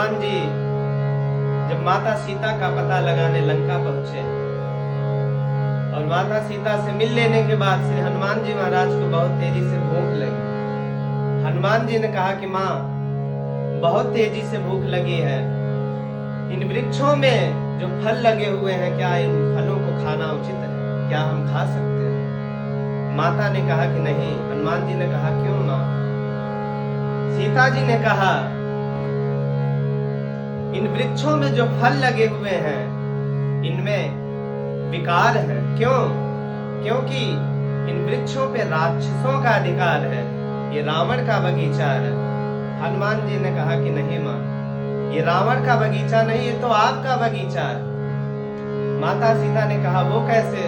हनुमान जी जब माता सीता का पता लगाने लंका पहुंचे और माता सीता से मिल लेने के बाद श्री हनुमान जी महाराज को बहुत तेजी से भूख लगी। हनुमान जी ने कहा कि माँ, बहुत तेजी से भूख लगी है, इन वृक्षों में जो फल लगे हुए हैं, क्या इन फलों को खाना उचित है? क्या हम खा सकते हैं? माता ने कहा कि नहीं। हनुमान जी ने कहा, क्यों माँ? सीता जी ने कहा, इन वृक्षों में जो फल लगे हुए हैं इनमें विकार है। क्यों? क्योंकि इन वृक्षों पे राक्षसों का अधिकार है, ये रावण का बगीचा है। हनुमान जी ने कहा कि नहीं माँ, ये रावण का बगीचा नहीं, ये तो आपका बगीचा है। माता सीता ने कहा, वो कैसे?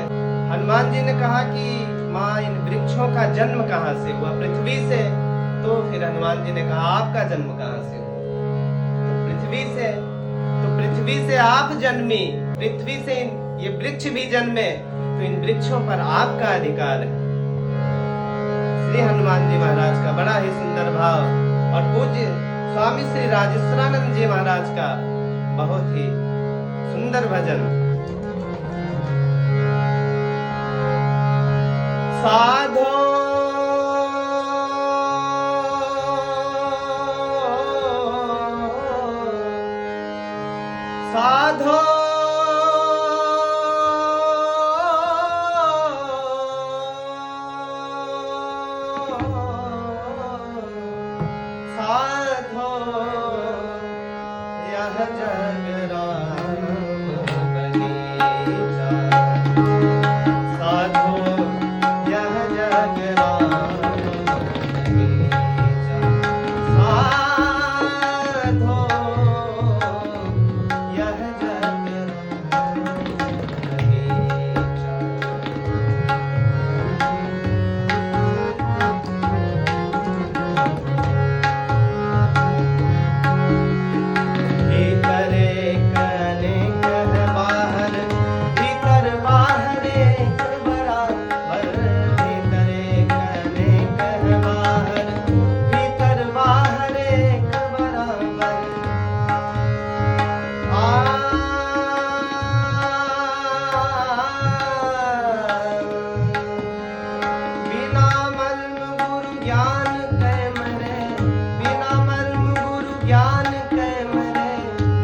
हनुमान जी ने कहा कि माँ, इन वृक्षों का जन्म कहाँ से हुआ? पृथ्वी से। तो फिर हनुमान जी ने कहा, आपका जन्म कहाँ से हुआ? तो पृथ्वी से। तो पृथ्वी से आप जन्मी, पृथ्वी से ये वृक्ष भी जन्मे, तो इन वृक्षों पर आपका अधिकार है। श्री हनुमान जी महाराज का बड़ा ही सुंदर भाव और पूज्य स्वामी श्री राजेश्वरानंद जी महाराज का बहुत ही सुंदर भजन। साधो साधो साधो यह जग राम बगीचा, साधो यह जग राम बगीचा, साधो यह जग राम बगीचा। भीतर कनेक है बाहर, भीतर बाहर एक बराबर, भीतर कनेक है बाहर, भीतर बाहर एक बराबर। बिना मर्म गुरु ज्ञान कै मरे, बिना मर्म गुरु ज्ञान कै मरे,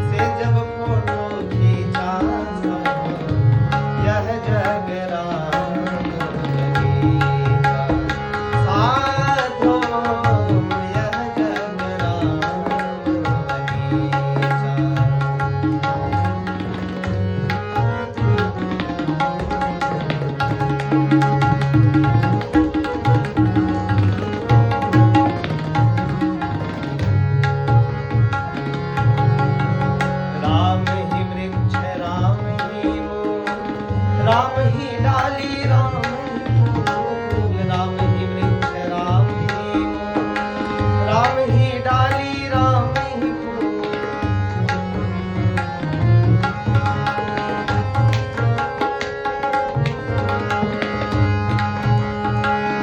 से जब फोटो खींचा यह जग राम बगीचा, साधो यह जग राम बगीचा। राम ही वृक्ष राम ही मूल, राम ही डाली राम ही फूल, राम ही वृक्ष राम ही मूल, राम ही डाली राम ही फूल।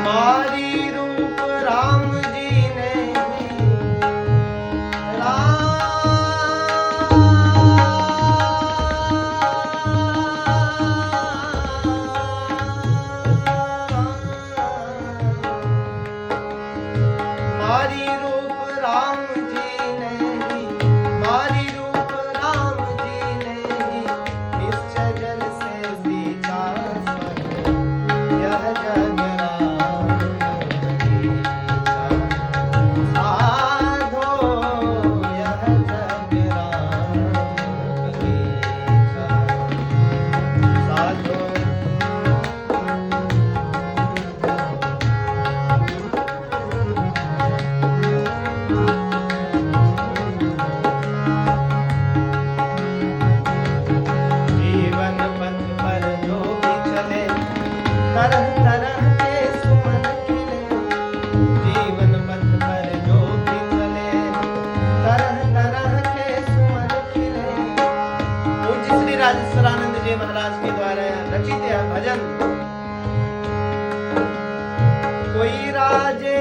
मारी रूप राम जी ने मारी रूप राम जी ने, मारी रूप राम जी ने, निश्चय जल से सींचा यह जग राम बगीचा, साधो यह जग राम बगीचा, साधो। जीवन पथ पर जो भी चले, तरह तरह के सुमन खिले, जीवन पथ पर जो भी चले, तरह तरह के सुमन खिले। पूज्य श्री राजेश्वरानंद जी महाराज के द्वारा रचित यह भजन। कोई राजे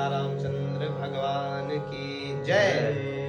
सीता रामचंद्र भगवान की जय।